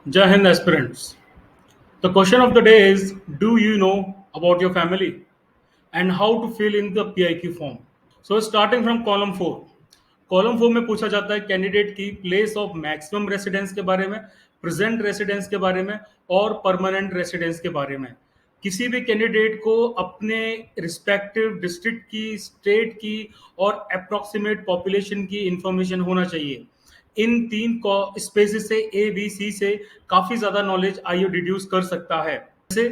Jai Hind aspirants. The question of the day is: do you know about your family and how to fill in the PIQ form? So starting from column 4. Column 4 में पूछा जाता है candidate की place of maximum residence के बारे में, present residence के बारे में और परमानेंट रेसिडेंस के बारे में। किसी भी कैंडिडेट को अपने रिस्पेक्टिव डिस्ट्रिक्ट की, स्टेट की और अप्रोक्सीमेट पॉपुलेशन की इंफॉर्मेशन होना चाहिए। इन तीन स्पेसिस से ए बी सी से काफ़ी ज़्यादा नॉलेज आईओ डिड्यूस कर सकता है। जैसे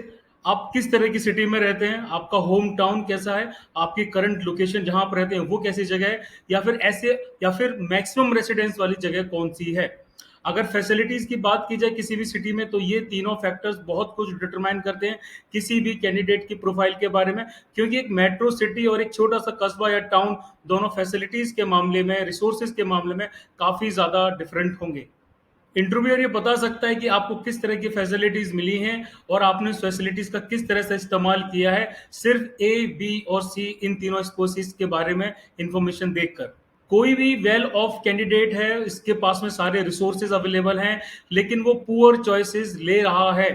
आप किस तरह की सिटी में रहते हैं, आपका होम टाउन कैसा है, आपकी करंट लोकेशन जहां पर रहते हैं वो कैसी जगह है, या फिर मैक्सिमम रेसिडेंस वाली जगह कौन सी है। अगर फैसिलिटीज की बात की जाए किसी भी सिटी में, तो ये तीनों फैक्टर्स बहुत कुछ डिटरमाइन करते हैं किसी भी कैंडिडेट की प्रोफाइल के बारे में, क्योंकि एक मेट्रो सिटी और एक छोटा सा कस्बा या टाउन दोनों फैसिलिटीज के मामले में, रिसोर्सेज के मामले में काफी ज्यादा डिफरेंट होंगे। इंटरव्यूअर ये बता सकता है कि आपको किस तरह की फैसिलिटीज मिली हैं और आपने उस फैसिलिटीज का किस तरह से इस्तेमाल किया है, सिर्फ ए बी और सी इन तीनों स्पोर्सेस के बारे में इंफॉर्मेशन देखकर। कोई भी वेल ऑफ कैंडिडेट है, इसके पास में सारे रिसोर्सेज अवेलेबल हैं, लेकिन वो पुअर चॉइसेस ले रहा है।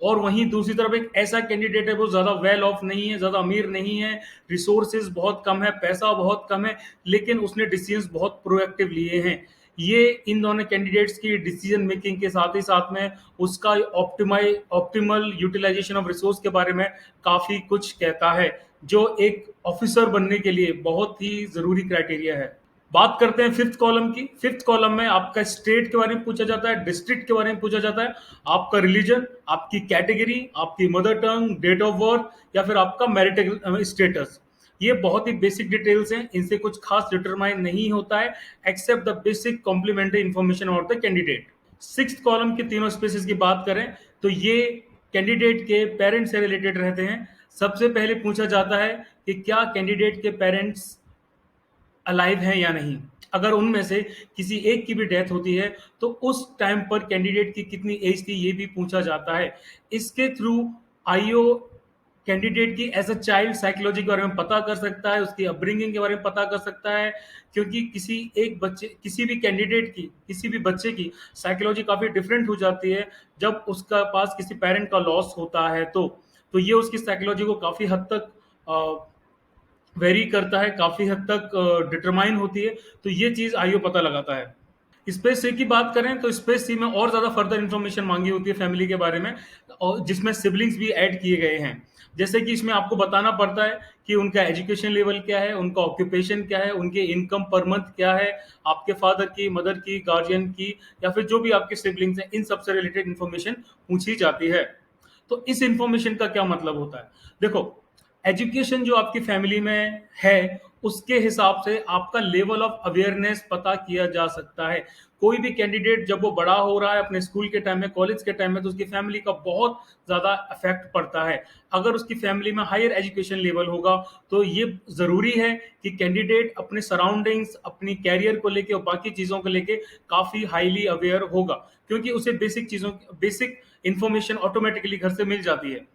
और वहीं दूसरी तरफ एक ऐसा कैंडिडेट है, वो ज्यादा वेल ऑफ नहीं है, ज्यादा अमीर नहीं है, रिसोर्सेज बहुत कम है, पैसा बहुत कम है, लेकिन उसने डिसीजंस बहुत प्रोएक्टिव लिए हैं। ये इन दोनों कैंडिडेट्स की डिसीजन मेकिंग के साथ ही साथ में उसका ऑप्टिमल यूटिलाइजेशन ऑफ रिसोर्स के बारे में काफी कुछ कहता है, जो एक ऑफिसर बनने के लिए बहुत ही जरूरी क्राइटेरिया है। बात करते हैं फिफ्थ कॉलम की। फिफ्थ कॉलम में आपका स्टेट के बारे में पूछा जाता है, डिस्ट्रिक्ट के बारे में पूछा जाता है, आपका रिलीजन, आपकी कैटेगरी, आपकी mother tongue, date of birth या फिर आपका मैरिटल स्टेटस। ये बहुत ही बेसिक डिटेल्स हैं, इनसे कुछ खास डिटरमाइन नहीं होता है except the basic complementary information about the candidate. Six column के तीनों स्पेसिस की बात करें तो ये कैंडिडेट के पेरेंट्स से रिलेटेड रहते हैं। सबसे पहले पूछा जाता है कि क्या कैंडिडेट के पेरेंट्स अलाइव हैं या नहीं। अगर उनमें से किसी एक की भी डेथ होती है तो उस टाइम पर कैंडिडेट की कितनी एज थी ये भी पूछा जाता है। इसके थ्रू आईओ कैंडिडेट की एज अ चाइल्ड साइकोलॉजी के बारे में पता कर सकता है, उसकी अपब्रिंगिंग के बारे में पता कर सकता है, क्योंकि किसी भी कैंडिडेट की, किसी भी बच्चे की साइकोलॉजी काफ़ी डिफरेंट हो जाती है जब उसका पास किसी पेरेंट का लॉस होता है। तो ये उसकी साइकोलॉजी को काफ़ी हद तक वेरी करता है, काफ़ी हद तक डिटरमाइन होती है। तो ये चीज़ आईओ पता लगाता है। स्पेस सी की बात करें तो स्पेस सी में और ज़्यादा फर्दर इन्फॉर्मेशन मांगी होती है फैमिली के बारे में, और जिसमें सिबलिंग्स भी ऐड किए गए हैं। जैसे कि इसमें आपको बताना पड़ता है कि उनका एजुकेशन लेवल क्या है, उनका ऑक्यूपेशन क्या है, उनके इनकम पर मंथ क्या है, आपके फादर की, मदर की, गार्जियन की या फिर जो भी आपके सिबलिंग्स हैं, इन सबसे रिलेटेड इन्फॉर्मेशन पूछी जाती है। तो इस इंफॉर्मेशन का क्या मतलब होता है? देखो, एजुकेशन जो आपकी फैमिली में है उसके हिसाब से आपका लेवल ऑफ अवेयरनेस पता किया जा सकता है। कोई भी कैंडिडेट जब वो बड़ा हो रहा है अपने स्कूल के टाइम में, कॉलेज के टाइम में, तो उसकी फैमिली का बहुत ज़्यादा इफेक्ट पड़ता है। अगर उसकी फैमिली में हायर एजुकेशन लेवल होगा तो ये ज़रूरी है कि कैंडिडेट अपने सराउंडिंग्स, अपनी कैरियर को लेके और बाकी चीज़ों को लेके काफ़ी हाईली अवेयर होगा, क्योंकि उसे बेसिक इंफॉर्मेशन ऑटोमेटिकली घर से मिल जाती है।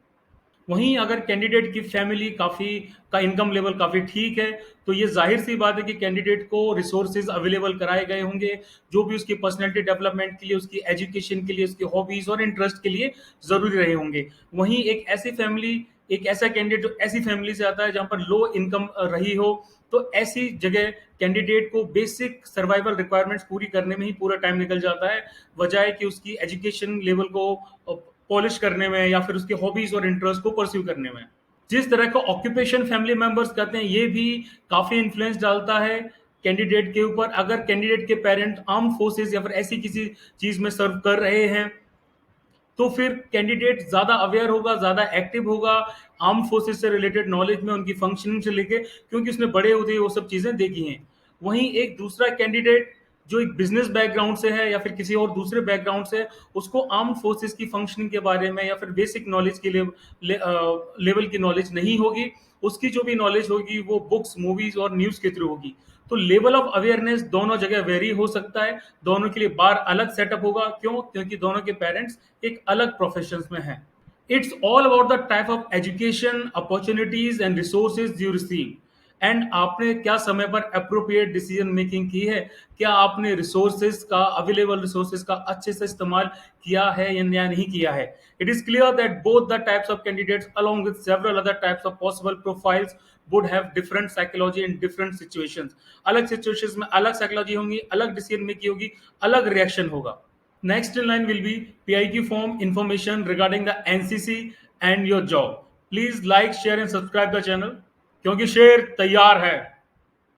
वहीं अगर कैंडिडेट की फैमिली का इनकम लेवल काफ़ी ठीक है, तो ये ज़ाहिर सी बात है कि कैंडिडेट को रिसोर्सेज अवेलेबल कराए गए होंगे, जो भी उसकी पर्सनैलिटी डेवलपमेंट के लिए, उसकी एजुकेशन के लिए, उसकी हॉबीज़ और इंटरेस्ट के लिए ज़रूरी रहे होंगे। वहीं एक ऐसा कैंडिडेट जो ऐसी फैमिली से आता है जहाँ पर लो इनकम रही हो, तो ऐसी जगह कैंडिडेट को बेसिक सर्वाइवल रिक्वायरमेंट्स पूरी करने में ही पूरा टाइम निकल जाता है, बजाय कि उसकी एजुकेशन लेवल को पॉलिश करने में या फिर उसके हॉबीज और इंटरेस्ट को परस्यू करने में। जिस तरह का ऑक्यूपेशन फैमिली मेंबर्स करते हैं, ये भी काफी इन्फ्लुएंस डालता है कैंडिडेट के ऊपर। अगर कैंडिडेट के पेरेंट आर्म फोर्सेस या फिर ऐसी किसी चीज में सर्व कर रहे हैं, तो फिर कैंडिडेट ज्यादा अवेयर होगा, ज्यादा एक्टिव होगा आर्म फोर्सेस से रिलेटेड नॉलेज में, उनकी फंक्शनिंग से लेके, क्योंकि उसने बड़े होते ही वो सब चीजें देखी हैं। वहीं एक दूसरा कैंडिडेट जो एक बिजनेस बैकग्राउंड से है या फिर किसी और दूसरे बैकग्राउंड से है, उसको आर्म फोर्सेस की फंक्शनिंग के बारे में या फिर बेसिक नॉलेज के लेवल की नॉलेज नहीं होगी। उसकी जो भी नॉलेज होगी वो बुक्स, मूवीज और न्यूज के थ्रू होगी। तो लेवल ऑफ अवेयरनेस दोनों जगह वेरी हो सकता है, दोनों के लिए बार अलग सेटअप होगा। क्यों? क्योंकि दोनों के पेरेंट्स एक अलग प्रोफेशन में हैं। It's all about the type of education, opportunities, and resources you receive. And आपने क्या समय पर अप्रोप्रिएट डिसीजन मेकिंग की है, क्या आपने रिसोर्सेज का, अवेलेबल रिसोर्सेज का अच्छे से इस्तेमाल किया है या नहीं किया है। It is clear that both the types of candidates along with several other types of possible profiles would have different psychology in different situations। अलग सिचुएशंस में अलग साइकोलॉजी होंगी, अलग डिसीजन मेकिंग होगी, अलग रिएक्शन होगा। Next in line will be PIQ form information regarding the NCC and your job। Please like, share and subscribe the channel क्योंकि शेर तैयार है।